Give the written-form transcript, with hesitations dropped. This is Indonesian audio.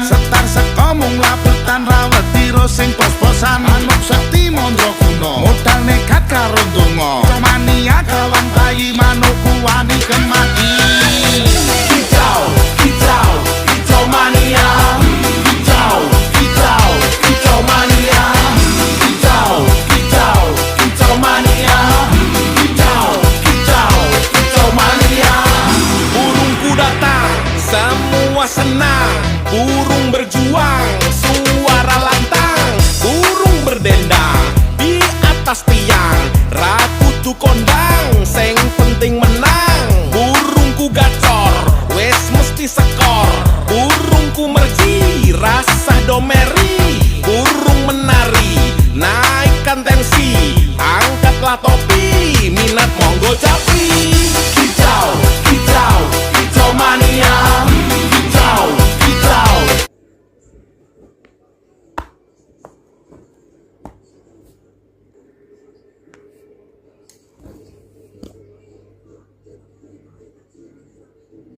setar sekomong laputan rawat diro sing pos-posan manuk sakti mondro kuno modal nekat karo donga mania kawan bayi manukku wani kemati kicau kicau kicau mania kicau kicau kicau mania kicau kicau kicau mania kicau kicau kicau mania burungku datang semua senang burung berjuang suara lantang burung berdendang di atas tiang ratu tu kondang sing penting menang burungku gacor wes mesti sekor burungku merji rasa domer